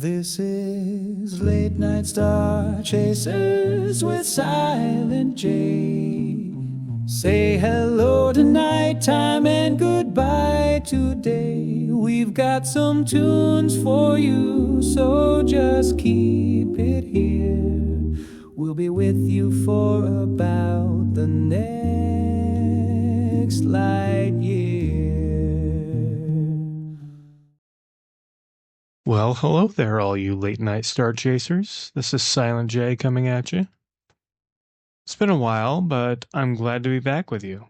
This is Late Night Star Chasers with Silent J. Say hello to nighttime and goodbye to day. We've got some tunes for you, so just keep it here. We'll be with you for about the next light year. Well, hello there, all you late night star chasers. This is Silent J coming at you. It's been a while, but I'm glad to be back with you.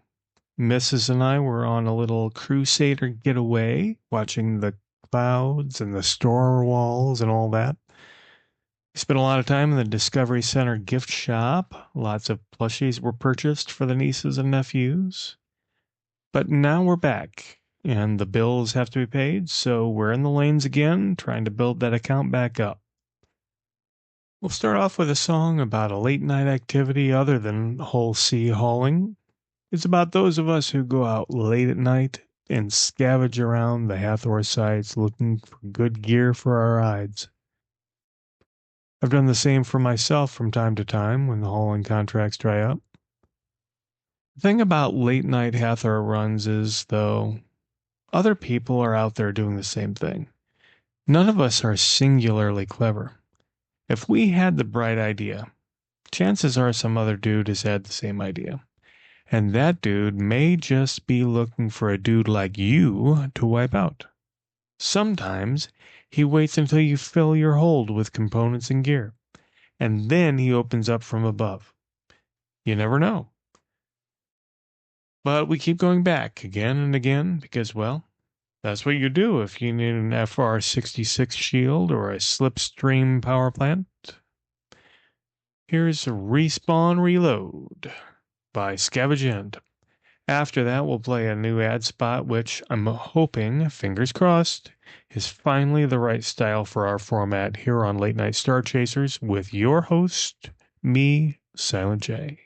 Mrs. and I were on a little crusader getaway, watching the clouds and the storm walls and all that. We spent a lot of time in the Discovery Center gift shop. Lots of plushies were purchased for the nieces and nephews. But now we're back, and the bills have to be paid, so we're in the lanes again, trying to build that account back up. We'll start off with a song about a late night activity other than whole sea hauling. It's about those of us who go out late at night and scavenge around the Hathor sites looking for good gear for our rides. I've done the same for myself from time to time when the hauling contracts dry up. The thing about late night Hathor runs is, though, other people are out there doing the same thing. None of us are singularly clever. If we had the bright idea, chances are some other dude has had the same idea. And that dude may just be looking for a dude like you to wipe out. Sometimes he waits until you fill your hold with components and gear, and then he opens up from above. You never know. But we keep going back again and again because, well, that's what you do if you need an FR-66 shield or a slipstream power plant. Here's Respawn Reload by Scavenge End. After that, we'll play a new ad spot, which I'm hoping, fingers crossed, is finally the right style for our format here on Late Night Star Chasers with your host, me, Silent J.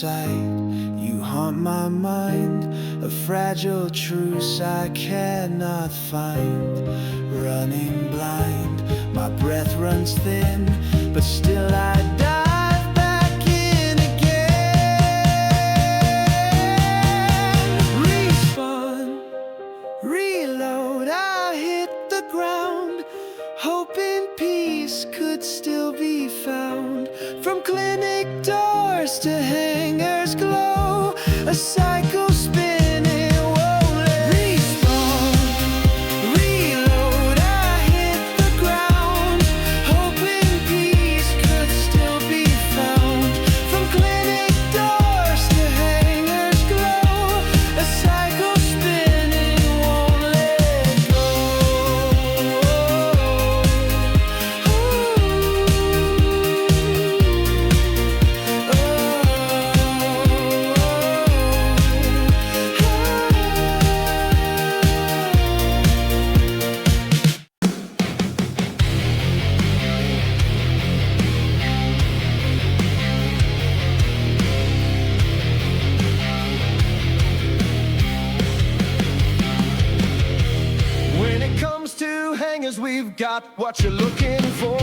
You haunt my mind, a fragile truce I cannot find. Running blind, my breath runs thin, but still I dive back in again. Respawn, reload, I hit the ground, hoping peace could still be found. From clinic doors to hangars glow, a cycle spinning won't let respawn. Reload, I hit the ground, hoping peace could still be found. From clinic doors to hangars glow, a cycle spinning won't let go. Ooh. hangers, we've got what you're looking for.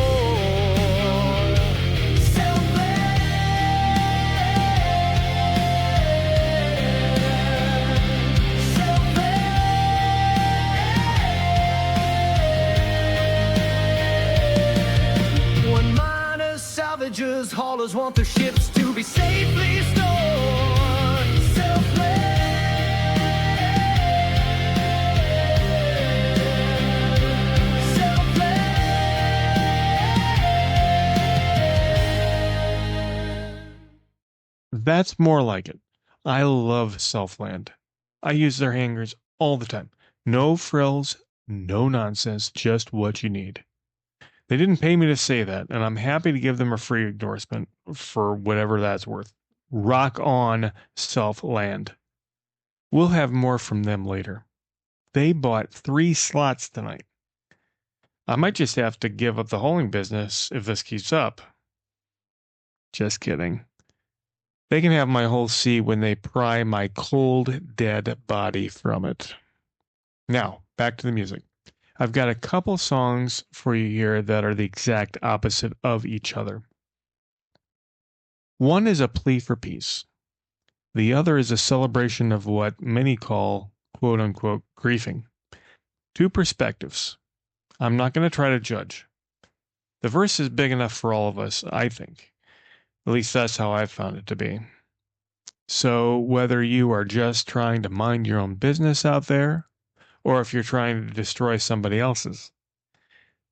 When miners, salvagers, haulers want their ships to be safely stored. That's more like it. I love Selfland. I use their hangers all the time. No frills, no nonsense, just what you need. They didn't pay me to say that, and I'm happy to give them a free endorsement for whatever that's worth. Rock on, Selfland. We'll have more from them later. They bought 3 slots tonight. I might just have to give up the hauling business if this keeps up. Just kidding. They can have my whole sea when they pry my cold, dead body from it. Now, back to the music. I've got a couple songs for you here that are the exact opposite of each other. One is a plea for peace. The other is a celebration of what many call, quote-unquote, griefing. 2 perspectives. I'm not going to try to judge. The verse is big enough for all of us, I think. At least that's how I've found it to be. So whether you are just trying to mind your own business out there, or if you're trying to destroy somebody else's,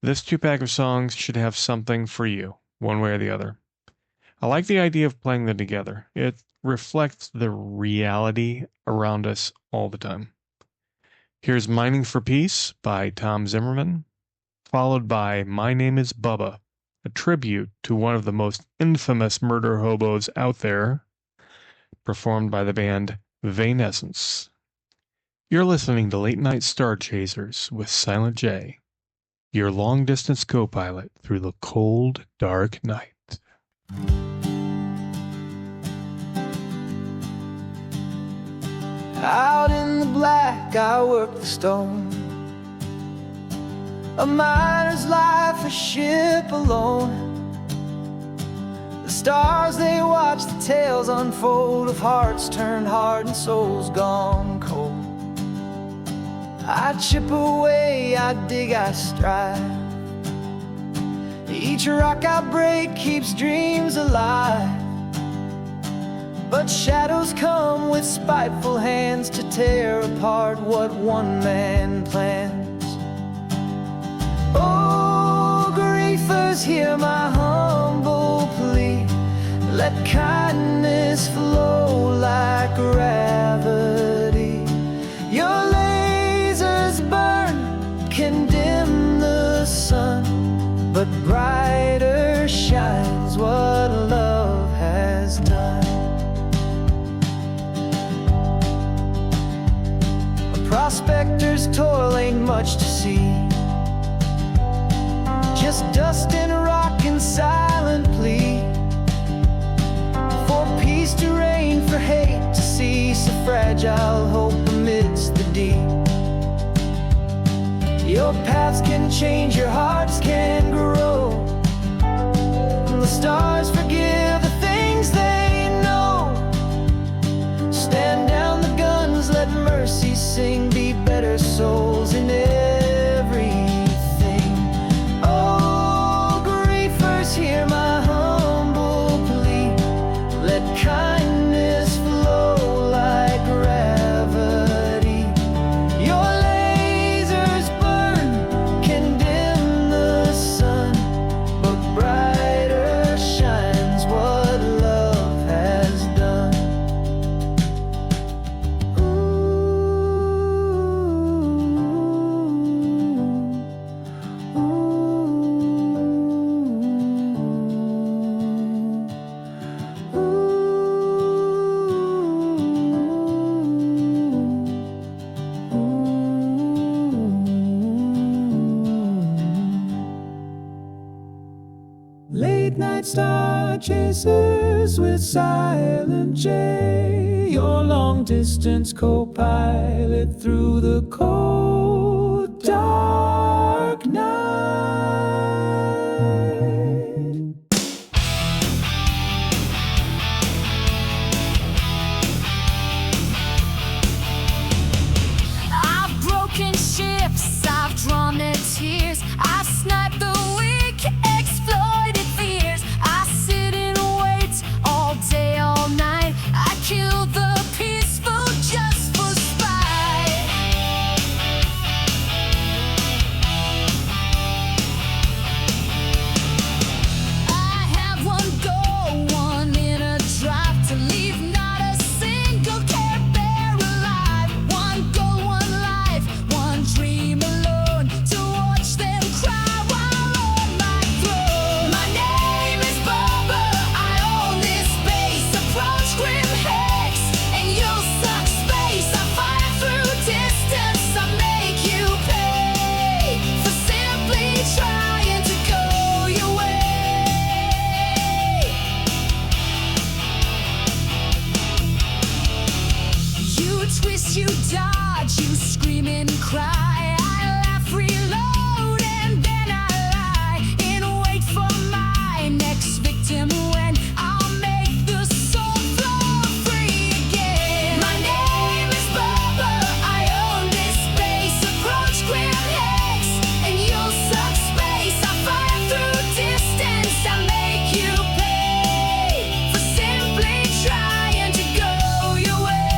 this 2-pack of songs should have something for you, one way or the other. I like the idea of playing them together. It reflects the reality around us all the time. Here's Mining for Peace by Tom Zimmerman, followed by My Name is Bubba, a tribute to one of the most infamous murder hobos out there, performed by the band Vanescence. You're listening to Late Night Star Chasers with Silent J, your long-distance co-pilot through the cold, dark night. Out in the black, I work the stone. A miner's life, a ship alone. The stars, they watch the tales unfold of hearts turned hard and souls gone cold. I chip away, I dig, I strive. Each rock I break keeps dreams alive. But shadows come with spiteful hands to tear apart what one man plans. Oh, griefers, hear my humble plea. Let kindness flow like gravity. Your lasers burn, can dim the sun, but brighter shines what love has done. A prospector's toil ain't much to see, just dust and rock and silent plea. For peace to reign, for hate to cease, a fragile hope amidst the deep. Your paths can change, your hearts can grow. The stars forgive the things they know. Stand down the guns, let mercy sing, be better souls in everything. Oh, griefers, hear my humble plea. Let kindness flow like gravity. Your lasers burn, can dim the sun, but brighter shines what love has done. Late night star chasers with Silent J, your long distance co-pilot through the cold dark dark night. I've broken ships, I've drawn their tears, I've sniped the weak, exploited fears. I sit and wait all day, all night. I kill the peaceful just for spite. I have one goal, one inner drive, to leave not a single care bear alive. One goal, one life, one dream alone, to watch them cry while on my throne. My name is Bubba, I own this space. Approach grim hex, and you'll suck space. I fire through distance, I make you pay for simply trying to go your way. You twist, you dodge, you scream and cry. I laugh, reload, and then I lie in wait for my next victim, when I'll make the soul flow free again. My name is Bubba, I own this space. Approach grim hex, and you'll suck space. I fire through distance, I make you pay for simply trying to go your way.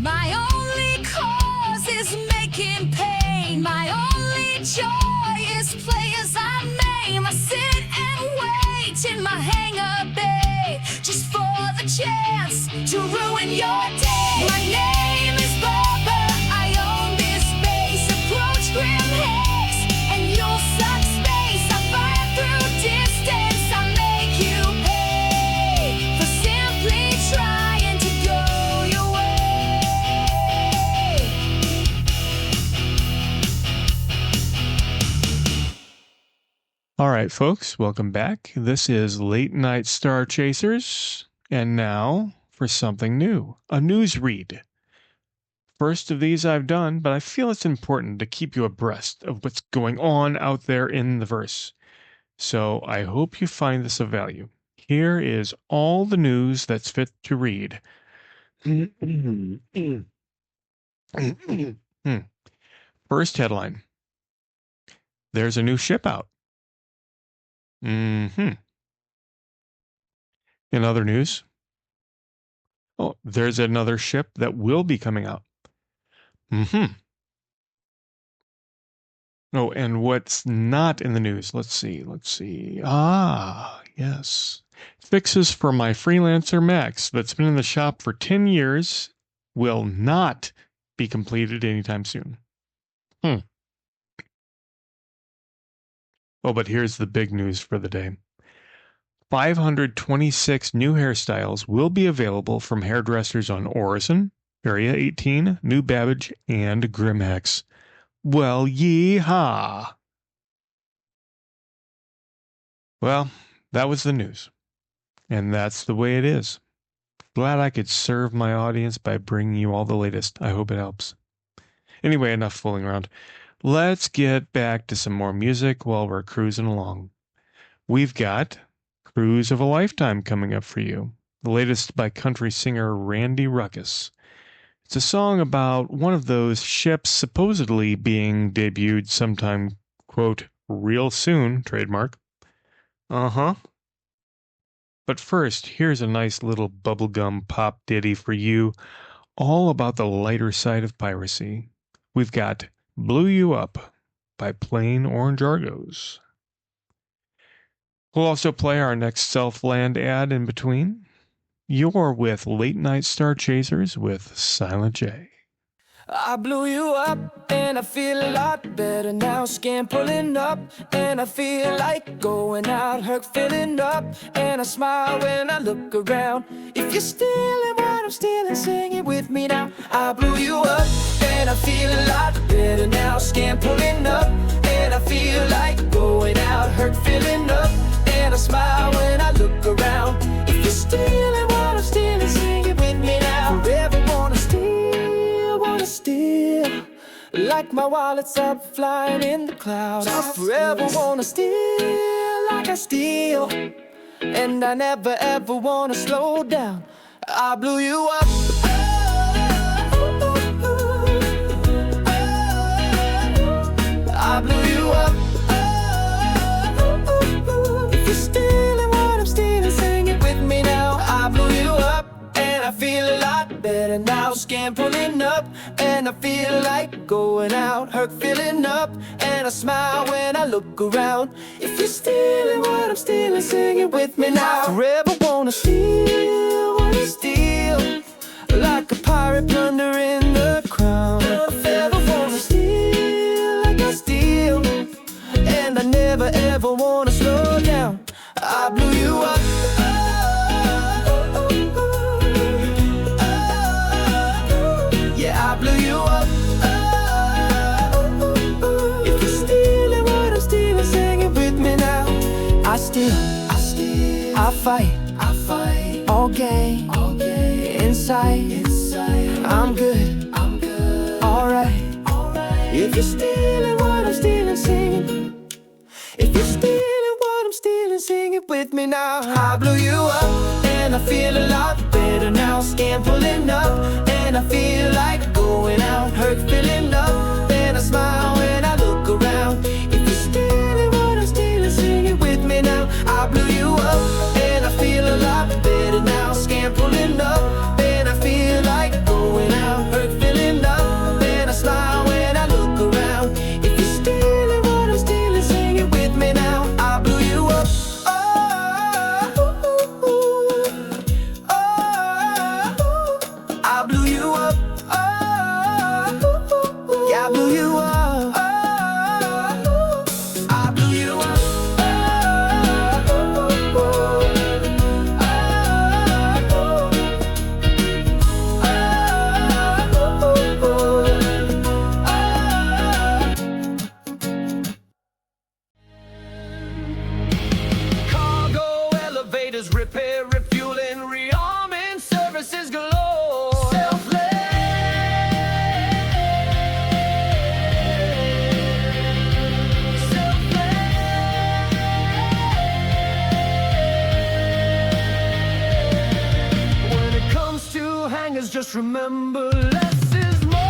My only cause is making pain. My only joy is play as I maim. I sit and wait in my hangar bay, just for the chance to ruin your day. My name is Bubba, I own this space. Approach grim hex, and you'll suck space. I fire through distance, I make you pay for simply trying to go your way. All right, folks, welcome back. This is Late Night Star Chasers, and now for something new, a news read. First of these I've done, but I feel it's important to keep you abreast of what's going on out there in the verse. So I hope you find this of value. Here is all the news that's fit to read. First headline. There's a new ship out. In other news, there's another ship that will be coming out. Oh, and what's not in the news? Let's see. Ah, yes. Fixes for my Freelancer Max that's been in the shop for 10 years will not be completed anytime soon. Oh, but here's the big news for the day. 526 new hairstyles will be available from hairdressers on Orison, Area 18, New Babbage, and Grimhex. Well, yee-haw! Well, that was the news. And that's the way it is. Glad I could serve my audience by bringing you all the latest. I hope it helps. Anyway, enough fooling around. Let's get back to some more music while we're cruising along. We've got Cruise of a Lifetime coming up for you, the latest by country singer Randy Ruckus. It's a song about one of those ships supposedly being debuted sometime, quote, real soon, trademark. But first, here's a nice little bubblegum pop ditty for you, all about the lighter side of piracy. We've got Blew You Up by Plain Orange Argos. We'll also play our next Self-Land ad in between. You're with Late Night Star Chasers with Silent J. I blew you up, and I feel a lot better now. Skin pulling up, and I feel like going out. Hurt filling up, and I smile when I look around. If you're stealing what I'm stealing, sing it with me now. I blew you up, and I feel a lot better now. Skin pulling up, and I feel like going out. Hurt filling up, and I smile when I look around. If you're stealing what I'm stealing, sing it with me now. Forever wanna steal, like my wallet's up flying in the clouds. I forever wanna steal like I steal, and I never ever wanna slow down. I blew you up. I blew you up. If you're stealing what I'm stealing, sing it with me now. I blew you up, and I feel a lot better now. Skin pulling up, and I feel like going out. Hurt filling up, and I smile when I look around. If you're stealing what I'm stealing, sing it with me now. Forever wanna steal, like a pirate plundering the crown. Forever wanna steal like I steal, and I never ever wanna slow down. I blew you up. I blew you up. If you're stealing what I'm stealing, sing it with me now. I steal, I fight, all game, inside, I'm good, alright. If you're stealing what I'm stealing, sing it. If you're stealing what I'm stealing, sing it with me now. I blew you up, and I feel a lot better now. Skin pulling up, and I feel like going out. Hurt filling up, then I smile when I look around. If you're stealing what I'm stealing, sing it with me now. I blew you up, and I feel a lot better now. Skin pulling up, and I feel like going out. Hurt filling up, then I smile when I look around. If you're stealing what I'm stealing, sing it with me now. I blew you up. I blew you up. Yeah, I blew you up. I blew you up. Cargo elevators, repair, refueling, rearming, services galore. Just remember, less is more.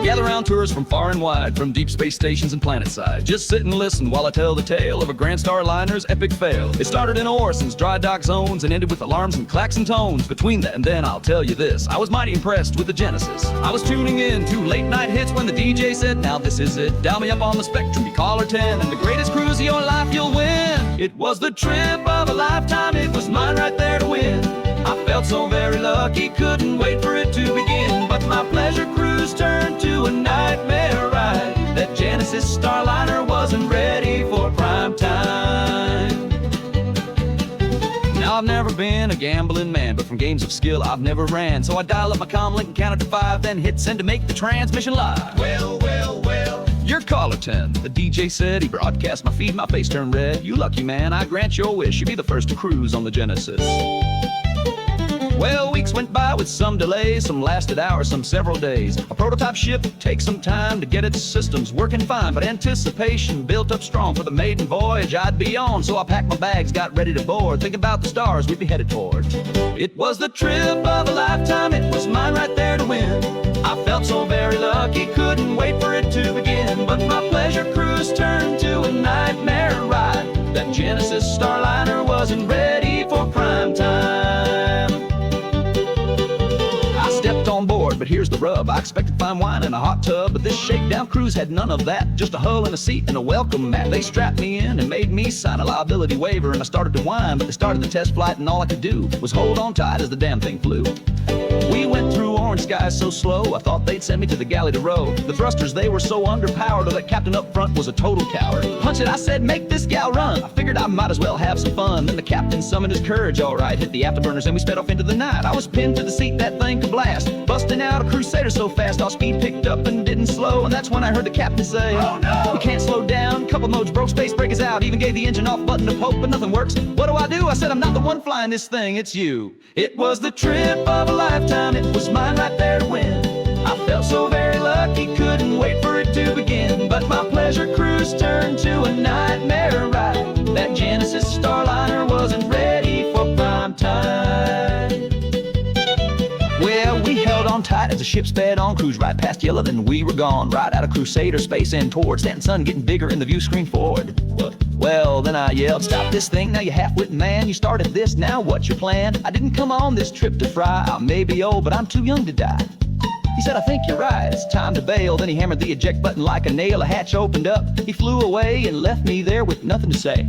Gather round tourists from far and wide, from deep space stations and planetside. Just sit and listen while I tell the tale of a Grand Star liner's epic fail. It started in Orson's dry dock zones and ended with alarms and klaxon tones. Between that and then, I'll tell you this, I was mighty impressed with the Genesis. I was tuning in to late night hits when the DJ said, now this is it. Dial me up on the Spectrum, you caller 10, and the greatest cruise of your life you'll win. It was the trip of a lifetime, it was mine right there to win. I felt so very lucky, couldn't wait for it to begin. But my pleasure cruise turned to a nightmare ride. That Genesis Starliner wasn't ready for prime time. Now I've never been a gambling man, but from games of skill I've never ran. So I dial up my comlink and count it to 5, then hit send to make the transmission live. Well, you're caller 10. The DJ said he broadcast my feed, my face turned red. You lucky man, I grant your wish, you be the first to cruise on the Genesis. Well, weeks went by with some delays, some lasted hours, some several days. A prototype ship takes some time to get its systems working fine, but anticipation built up strong for the maiden voyage I'd be on. So I packed my bags, got ready to board, thinking about the stars we'd be headed toward. It was the trip of a lifetime, it was mine right there to win. I felt so very lucky, couldn't wait for it to begin. But my pleasure cruise turned to a nightmare ride. That Genesis Starliner wasn't ready for prime time. I stepped on board, but here's the rub. I expected fine wine and a hot tub, but this shakedown cruise had none of that. Just a hull and a seat and a welcome mat. They strapped me in and made me sign a liability waiver, and I started to whine, but they started the test flight, and all I could do was hold on tight as the damn thing flew. We went through orange skies so slow, I thought they'd send me to the galley to row. The thrusters, they were so underpowered, or that captain up front was a total coward. Punch it, I said, make this gal run. I figured I might as well have some fun. Then the captain summoned his courage, alright, hit the afterburners and we sped off into the night. I was pinned to the seat, that thing could blast, busting out a crusader so fast, our speed picked up and didn't slow. And that's when I heard the captain say, oh no, we can't slow down. Couple modes broke, space brake is out, even gave the engine off button to poke, but nothing works. What do? I said, I'm not the one flying this thing, it's you. It was the trip of a lifetime, it was mine right there to win. I felt so very lucky, couldn't wait for it to begin. But my pleasure cruise turned to a nightmare ride. That Genesis Starliner wasn't ready for prime time. Well, we held on tight as the ship sped on, cruised right past yellow, then we were gone. Right out of Crusader space and toward Stanton Sun, getting bigger in the view screen forward. Well, then I yelled, stop this thing, now you half-witted man. You started this, now what's your plan? I didn't come on this trip to fry. I may be old, but I'm too young to die. He said, I think you're right, it's time to bail. Then he hammered the eject button like a nail. A hatch opened up, he flew away and left me there with nothing to say.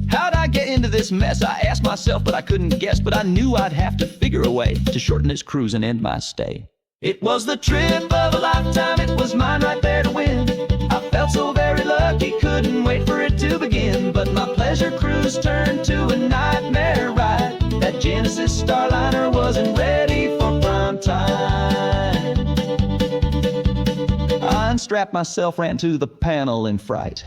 How'd I get into this mess? I asked myself, but I couldn't guess. But I knew I'd have to figure a way to shorten this cruise and end my stay. It was the trip of a lifetime, it was mine right there to win. I felt so very lucky, couldn't wait for it to begin. But my pleasure cruise turned to a nightmare ride. That Genesis Starliner wasn't ready for prime time. I unstrapped myself, ran to the panel in fright.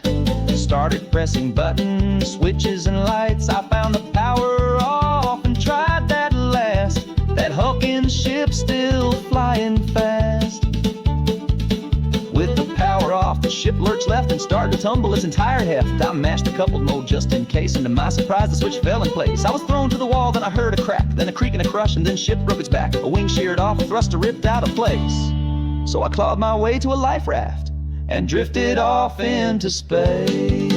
Started pressing buttons, switches and lights. I found the power off and tried that last. That hulking ship still flying fast. With the power off, the ship lurched left and started to tumble its entire heft. I mashed a coupled mode just in case, and to my surprise the switch fell in place. I was thrown to the wall, then I heard a crack, then a creak and a crush, and then ship broke its back. A wing sheared off, a thruster ripped out of place. So I clawed my way to a life raft and drifted off into space.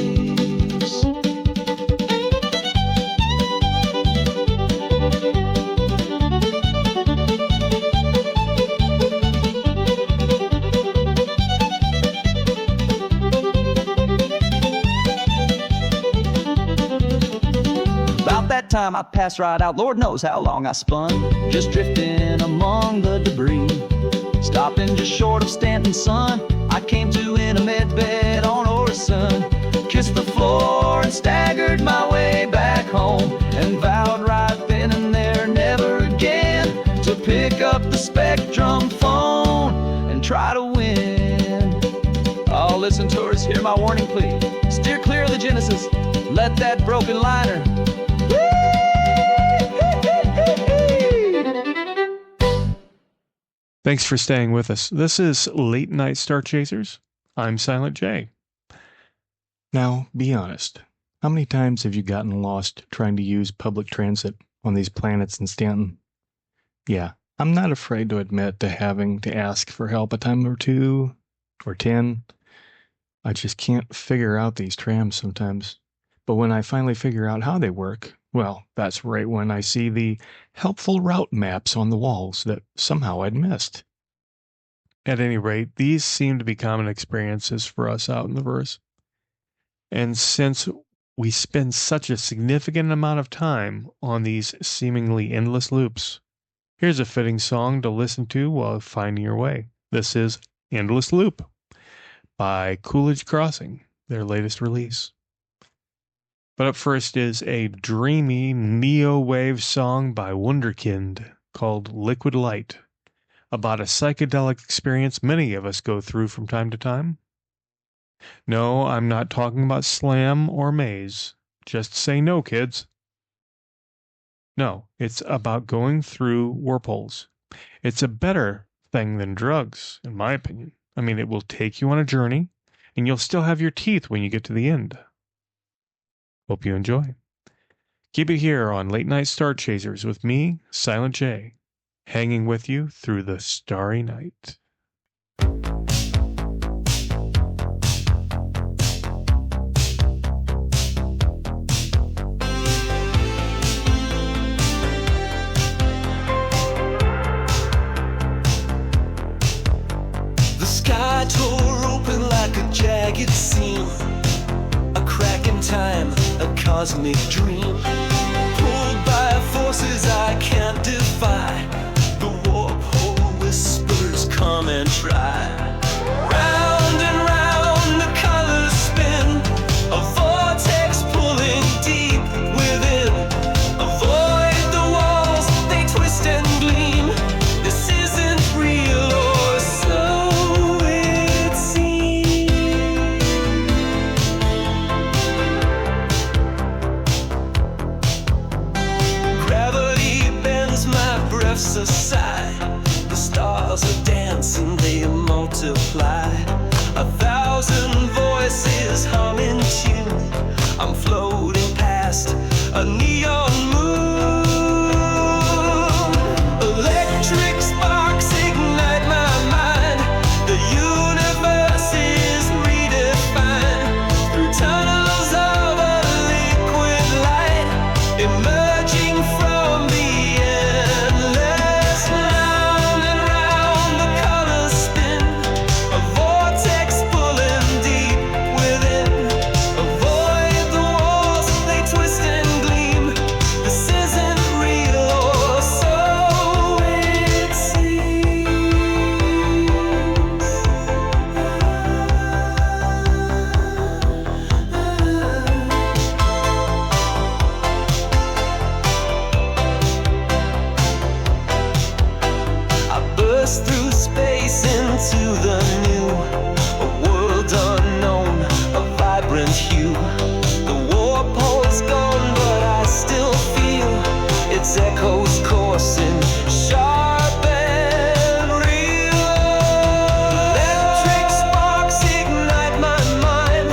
About that time I passed right out, Lord knows how long I spun, just drifting among the debris. Stopping just short of Stanton Sun, I came to in a med bed on Orison. Kissed the floor and staggered my way back home, and vowed right then and there never again to pick up the Spectrum phone and try to win. Oh, listen, tourists, hear my warning plea. Steer clear of the Genesis, let that broken liner. Thanks for staying with us. This is Late Night Star Chasers. I'm Silent J. Now, be honest. How many times have you gotten lost trying to use public transit on these planets in Stanton? Yeah, I'm not afraid to admit to having to ask for help a time or 2 or 10. I just can't figure out these trams sometimes. But when I finally figure out how they work, well, that's right when I see the helpful route maps on the walls that somehow I'd missed. At any rate, these seem to be common experiences for us out in the verse. And since we spend such a significant amount of time on these seemingly endless loops, here's a fitting song to listen to while finding your way. This is Endless Loop by Coolidge Crossing, their latest release. But up first is a dreamy neo-wave song by Wunderkind called Liquid Light, about a psychedelic experience many of us go through from time to time. No, I'm not talking about Slam or Maze. Just say no, kids. No, it's about going through wormholes. It's a better thing than drugs, in my opinion. I mean, it will take you on a journey, and you'll still have your teeth when you get to the end. Hope you enjoy. Keep it here on Late Night Star Chasers with me, Silent J, hanging with you through the starry night. The sky tore open like a jagged seam, a crack in time, a cosmic dream. Pulled by forces I can't defy, the warp hole whispers, come and try. Round and round the colors spin, a vortex pulling deep within. Avoid the walls, they twist and gleam. This isn't real, or so it seems. Gravity bends my breaths aside. The stars are dancing, they multiply. 1,000 voices hum in tune. I'm floating past a neon moon. Electric sparks ignite my mind. The universe is redefined through tunnels of a liquid light, emerging from the endless. Round and round the colors spin, a vortex pulling deep within. Avoid the walls, they twist and gleam. This isn't real, or so it seems. I burst through space into the new, a world unknown, a vibrant hue. The warp hole's gone, but I still feel its echoes coursing, sharp and real. Electric sparks ignite my mind.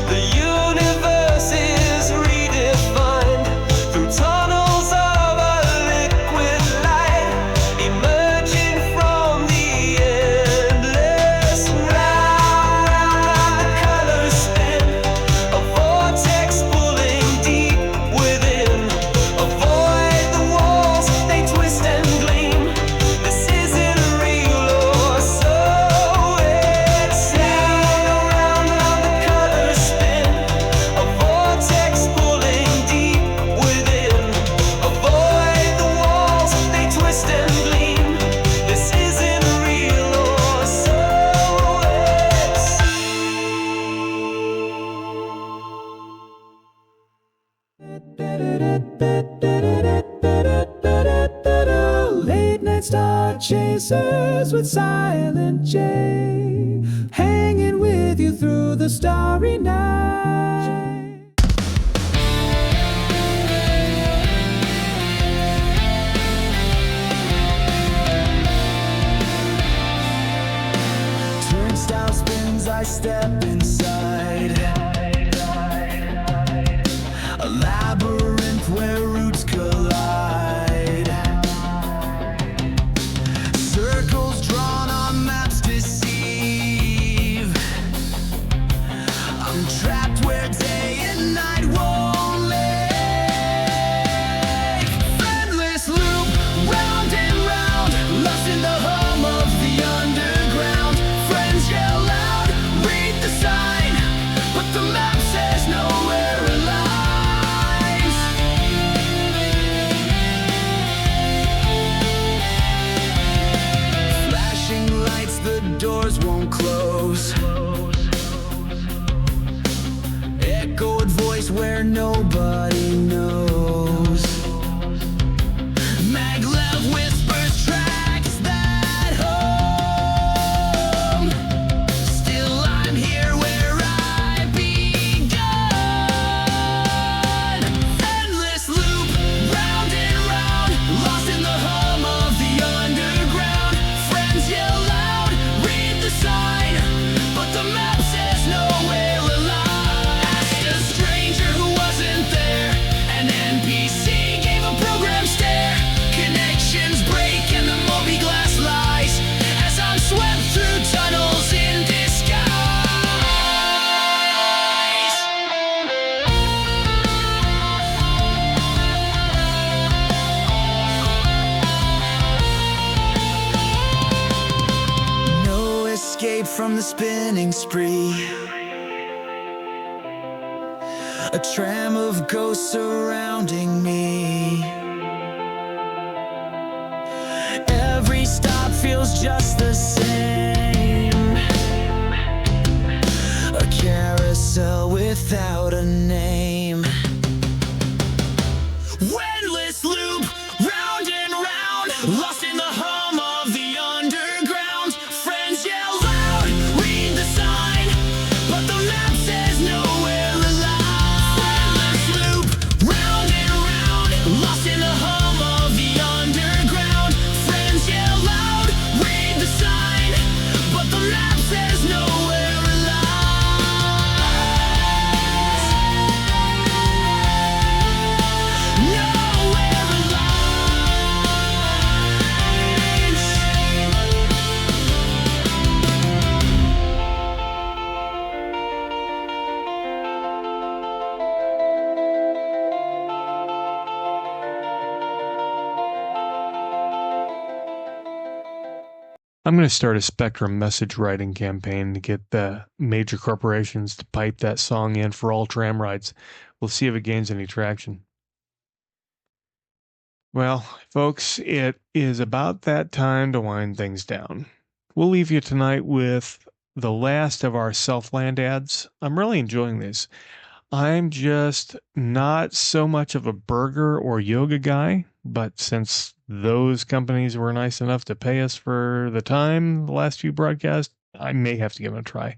The universe is redefined through tunnels of a liquid light, emerging from the endless. Round the colors spin, a vortex pulling deep within. Avoid the walls, they twist and gleam. This isn't real, or so it seems. Round the colors spin, a vortex pulling deep within. Avoid the walls, they twist and gleam. This isn't real, or so it Late Night Star Chasers with Silent J, hanging with you through the starry night. Turnstile spins, I step inside a labyrinth where roots collide. Circles drawn on maps deceive. I'm trapped where day and night won't live. Endless loop, round and round, lost in the hum of the underground. Friends yell loud, read the sign, but the map says nowhere aligns. spinning spree. A tram of ghosts surrounding me. Every stop feels just the same. A carousel without a name. Endless loop, round and round, lost in the hum of the underground. Friends yell loud, read the sign, but the map says nowhere allowed. Endless loop, round and round, lost in the hum of the underground. Friends yell loud, read the sign, but the map says nowhere allowed. Nowhere I'm going to start a Spectrum message writing campaign to get the major corporations to pipe that song in for all tram rides. We'll see if it gains any traction. Well, folks, it is about that time to wind things down. We'll leave you tonight with the last of our Selfland ads. I'm really enjoying these. I'm just not so much of a burger or yoga guy, but since those companies were nice enough to pay us for the time, the last few broadcasts, I may have to give them a try.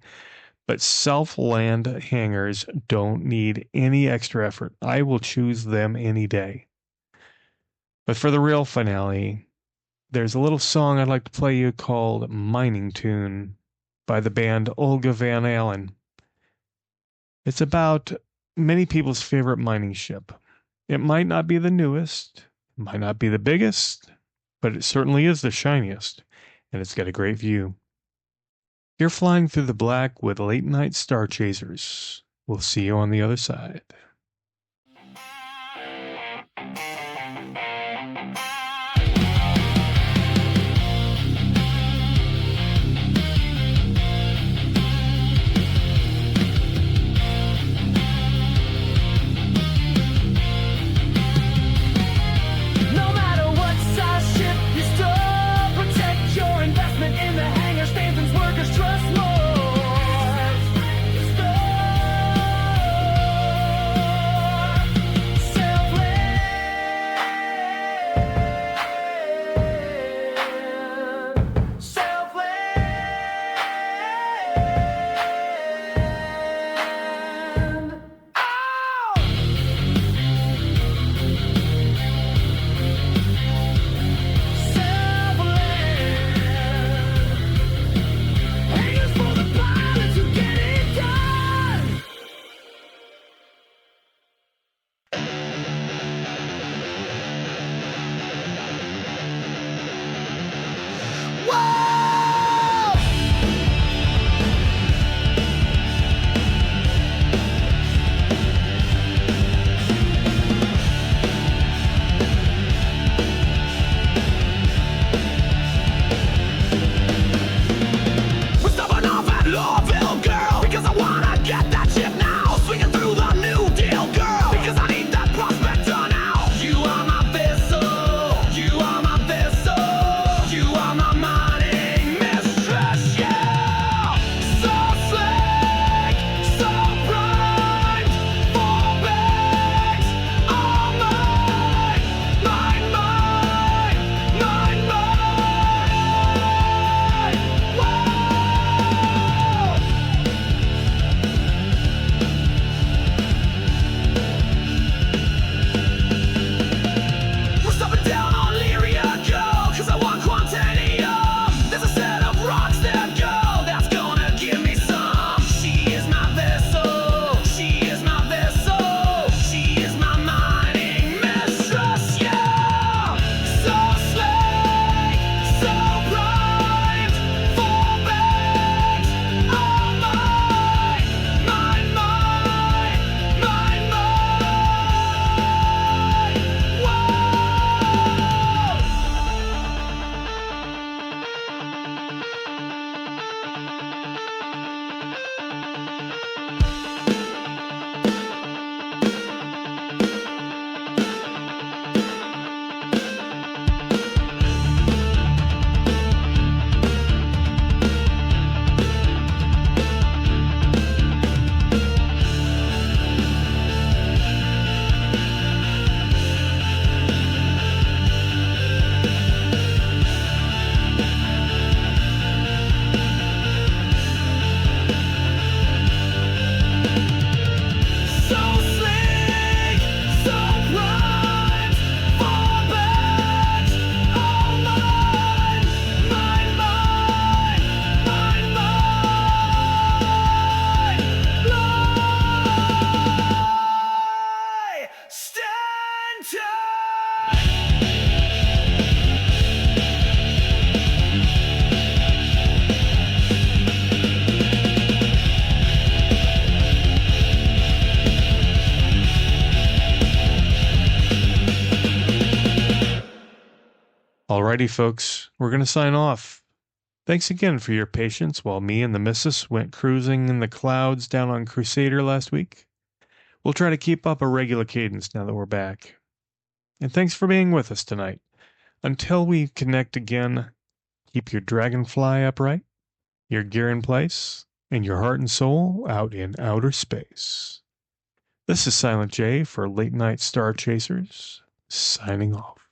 But Selfland hangers don't need any extra effort. I will choose them any day. But for the real finale, there's a little song I'd like to play you called Mining Tune by the band Olga Van Allen. It's about many people's favorite mining ship. It might not be the newest, might not be the biggest, but it certainly is the shiniest, and it's got a great view. You're flying through the black with late night star chasers. We'll see you on the other side. No matter what size ship you store, protect your investment in the hangar. Stanton's workers trust more. stand tall. Alrighty, folks, we're going to sign off. Thanks again for your patience while me and the missus went cruising in the clouds down on Crusader last week. We'll try to keep up a regular cadence now that we're back. And thanks for being with us tonight. Until we connect again, keep your dragonfly upright, your gear in place, and your heart and soul out in outer space. This is Silent J for Late Night Star Chasers, signing off.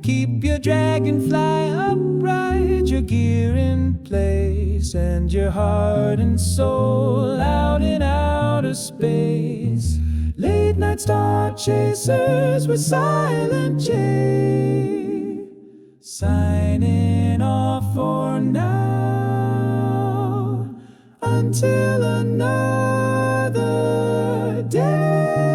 Keep your dragonfly upright, your gear in place, and your heart and soul out in outer space. Late night star chasers with Silent J. Signing off for now until another day.